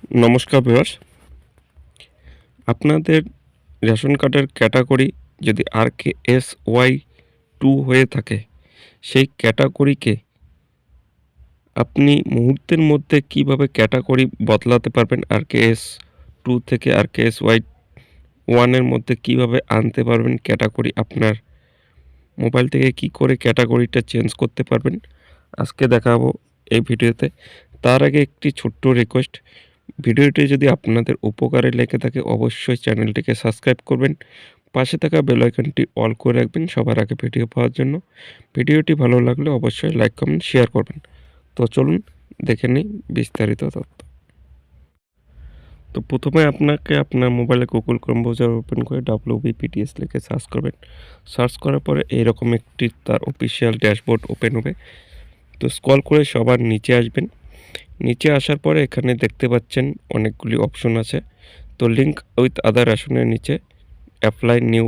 নমস্কার ভিউয়ার্স, আপনাদের রেশন কার্ডের ক্যাটাগরি যদি RKSY2 হয়ে থাকে, সেই ক্যাটাগরিকে আপনি মুহূর্তের মধ্যে কিভাবে ক্যাটাগরি বদলাতে পারবেন, RKS2 থেকে RKSY1 এর মধ্যে কিভাবে আনতে পারবেন ক্যাটাগরি, আপনার মোবাইল থেকে কি করে ক্যাটাগরিটা চেঞ্জ করতে পারবেন, আজকে দেখাবো এই ভিডিওতে। তার আগে একটি ছোট্ট রিকোয়েস্ট, ভিডিওটি যদি আপনাদের উপকারে লেগে থাকে অবশ্যই চ্যানেলটিকে সাবস্ক্রাইব করবেন, পাশে থাকা বেল আইকনটি অল করে রাখবেন সবার আগে ভিডিও পাওয়ার জন্য। ভিডিওটি ভালো লাগলে অবশ্যই লাইক কমেন্ট শেয়ার করবেন। তো চলুন দেখে নিই বিস্তারিত তথ্য। তো প্রথমে আপনাকে আপনার মোবাইলে গুগল ক্রোম ব্রাউজার ওপেন করে WBPTS লিখে সার্চ করবেন। সার্চ করার পরে এইরকম একটি তার অফিসিয়াল ড্যাশবোর্ড ওপেন হবে। তো স্ক্রল করে সবার নিচে আসবেন। নিচে আসার পরে এখানে দেখতে পাচ্ছেন অনেকগুলি অপশন আছে। তো লিঙ্ক উইথ আদার রেশনের নিচে অ্যাপ্লাই নিউ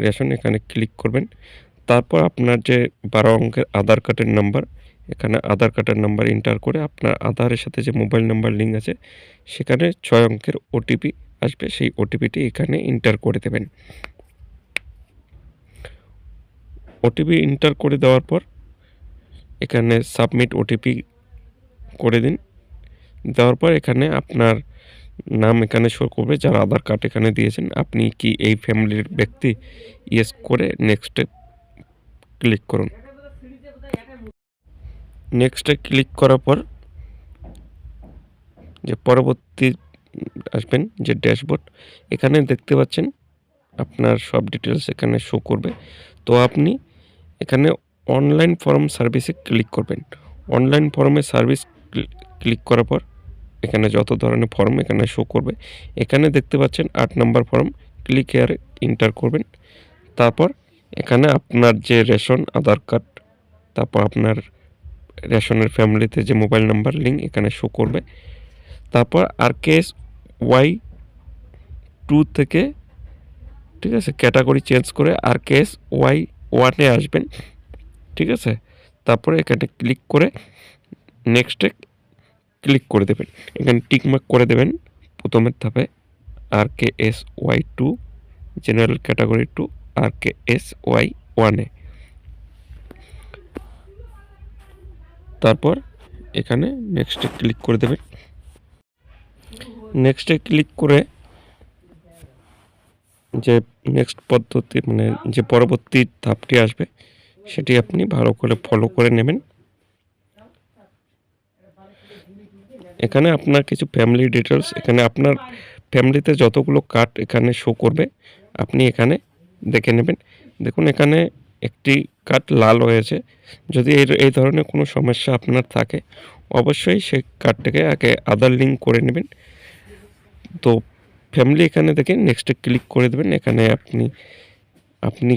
রেশন এখানে ক্লিক করবেন। তারপর আপনার যে 12 অঙ্কের আধার কার্ডের নাম্বার, এখানে আধার কার্ডের নাম্বার এন্টার করে আপনার আধারের সাথে যে মোবাইল নাম্বার লিঙ্ক আছে সেখানে 6 অঙ্কের ওটিপি আসবে, সেই ওটিপিটি এখানে এন্টার করে দেবেন। ওটিপি এন্টার করে দেওয়ার পর এখানে সাবমিট ওটিপি করে দিন। দেওয়ার পর এখানে আপনার নাম এখানে শো করবে, যার আধার কার্ড এখানে দিয়েছেন। আপনি কি এই ফ্যামিলির ব্যক্তি? ইয়েস করে নেক্সটে ক্লিক করুন। নেক্সটে ক্লিক করার পর যে পরবর্তী আসবেন যে ড্যাশবোর্ড, এখানে দেখতে পাচ্ছেন আপনার সব ডিটেলস এখানে শো করবে। তো আপনি এখানে অনলাইন ফর্ম সার্ভিসে ক্লিক করবেন। অনলাইন ফর্মে সার্ভিস ক্লিক করার পর এখানে যত ধরনের ফর্ম এখানে শো করবে। এখানে দেখতে পাচ্ছেন 8 নম্বর ফর্ম, ক্লিক হেয়ারে এন্টার করবেন। তারপর এখানে আপনার যে রেশন আধার কার্ড, তারপর আপনার রেশনের ফ্যামিলিতে যে মোবাইল নাম্বার লিঙ্ক এখানে শো করবে। তারপর RKSY2 থেকে, ঠিক আছে, ক্যাটাগরি চেঞ্জ করে RKSY1 এ আসবেন, ঠিক আছে। তারপরে এখানে ক্লিক করে নেক্সটে ক্লিক করে দেবেন। এখানে টিকমার্ক করে দেবেন প্রথমের ধাপে RKSY2 general category two RKSY1 এ। তারপর এখানে নেক্সটে ক্লিক করে দেবেন। নেক্সটে ক্লিক করে যে নেক্সট পদ্ধতি মানে যে পরবর্তী ধাপটি আসবে সেটি আপনি ভালো করে ফলো করে নেবেন। এখানে আপনার কিছু ফ্যামিলি ডিটেলস, এখানে আপনার ফ্যামিলিতে যতগুলো কার্ড এখানে শো করবে আপনি এখানে দেখে নেবেন। দেখুন এখানে একটি কার্ড লাল হয়েছে। যদি এই ধরনের কোনো সমস্যা আপনার থাকে অবশ্যই সেই কার্ডটাকে আগে আধার লিঙ্ক করে নেবেন। তো ফ্যামিলি এখানে দেখে নেক্সটে ক্লিক করে দেবেন। এখানে আপনি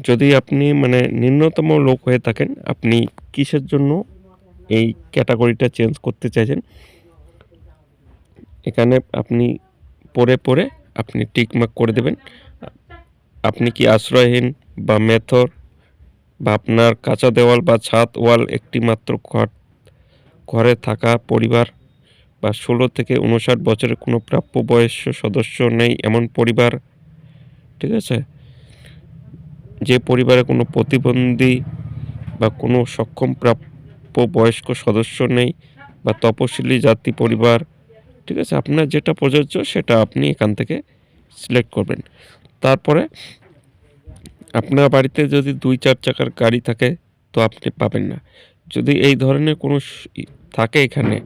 যদি আপনি মানে নিম্নতম লোক হয়ে থাকেন, আপনি কিসের জন্য এই ক্যাটাগরিটা চেঞ্জ করতে চাইছেন এখানে আপনি পড়ে আপনি টিকমার্ক করে দেবেন। আপনি কি আশ্রয়হীন বা মেথর বা আপনার কাঁচা দেওয়াল বা ছাদ ওয়াল একটি মাত্র ঘরে থাকা পরিবার বা 16 থেকে 59 বছরের কোনো প্রাপ্য বয়স্ক সদস্য নেই এমন পরিবার, ঠিক আছে। যে পরিবারে কোনো প্রতিবন্ধী বা কোনো সক্ষম প্রাপ্য বয়স্ক সদস্য নেই বা তপশিলি জাতি পরিবার, ঠিক আছে। আপনার যেটা প্রযোজ্য সেটা আপনি এখান থেকে সিলেক্ট করবেন। তারপরে আপনার বাড়িতে যদি 2-4 চাকার গাড়ি থাকে তো আপনি পাবেন না। যদি এই ধরনের কোনো থাকে এখানে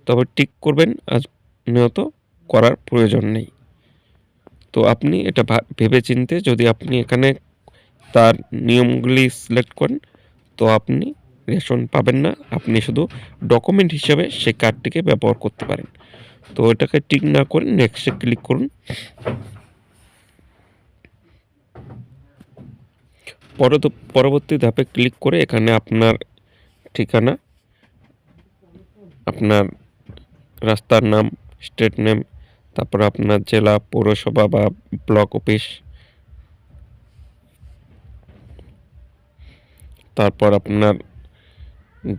তবে টিক করবেন, আর নিয়ত করার প্রয়োজন নেই। তো আপনি এটা ভেবেচিন্তে যদি আপনি এখানে তার নিয়মগুলি সিলেক্ট করেন তো আপনি রেশন পাবেন না, আপনি শুধু ডকুমেন্ট হিসাবে সেই কার্ডটিকে ব্যবহার করতে পারেন। তো এটাকে টিক না করে নেক্সটে ক্লিক করুন। পরবর্তী ধাপে ক্লিক করে এখানে আপনার ঠিকানা, আপনার রাস্তার নাম, স্টেট নেম, তারপর আপনার জেলা, পৌরসভা বা ব্লক অফিস, তারপর আপনার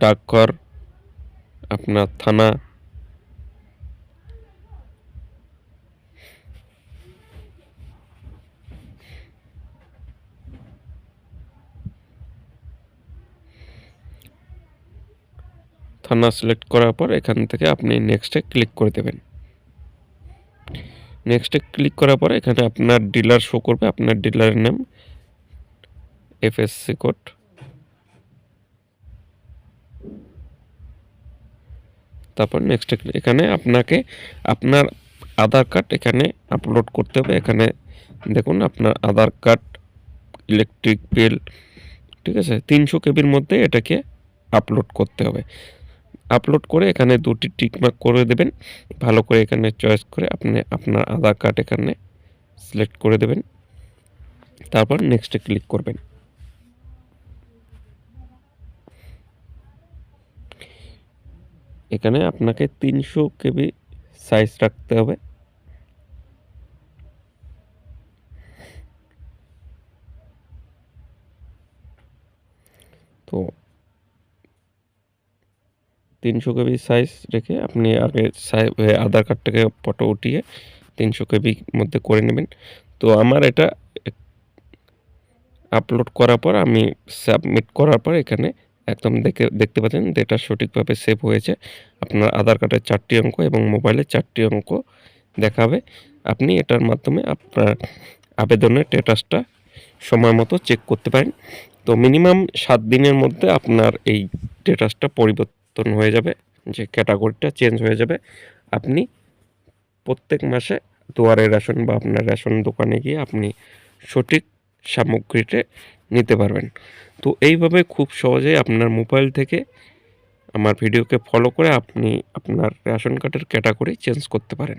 ডাকঘর, আপনার থানা, থানা সিলেক্ট করার পর এখান থেকে আপনি নেক্সটে ক্লিক করে দেবেন। নেক্সটে ক্লিক করার পর এখানে আপনার ডিলার শো করবে, আপনার ডিলারের নাম, এফএসসি কোড, তারপর নেক্সটে এখানে আপনাকে আপনার আধার কার্ড এখানে আপলোড করতে হবে। এখানে দেখুন আপনার আধার কার্ড, ইলেকট্রিক বিল, ঠিক আছে, 300 কেবির মধ্যে এটাকে আপলোড করতে হবে। আপলোড করে এখানে 2টি টিকমার্ক করে দেবেন। ভালো করে এখানে চয়েস করে আপনি আপনার আধার কার্ড এখানে সিলেক্ট করে দেবেন, তারপর নেক্সটে ক্লিক করবেন। এখানে আপনাকে 300 কেবি সাইজ রাখতে হবে। তো 300 কেবি সাইজ রেখে আপনি আগে আধার কার্ডটাকে ফটো উঠিয়ে 300 কেবির মধ্যে করে নেবেন। তো আমার এটা আপলোড করার পর আমি সাবমিট করার পর এখানে একদম দেখতে পাচ্ছেন ডেটা সঠিকভাবে সেভ হয়েছে। আপনার আধার কার্ডের 4টি অঙ্ক এবং মোবাইলের 4টি অঙ্ক দেখাবে। আপনি এটার মাধ্যমে আপনার আবেদনের স্ট্যাটাসটা সময় মতো চেক করতে পারেন। তো মিনিমাম 7 দিনের মধ্যে আপনার এই স্ট্যাটাসটা পরিবর্তন হয়ে যাবে, যে ক্যাটাগরিটা চেঞ্জ হয়ে যাবে। আপনি প্রত্যেক মাসে দুয়ারে রেশন বা আপনার রেশন দোকানে গিয়ে আপনি সঠিক সামগ্রীটা নিতে পারবেন। তো এইভাবে খুব সহজেই আপনার মোবাইল থেকে আমার ভিডিওকে ফলো করে আপনি আপনার রেশন কার্ডের ক্যাটাগরি চেঞ্জ করতে পারেন।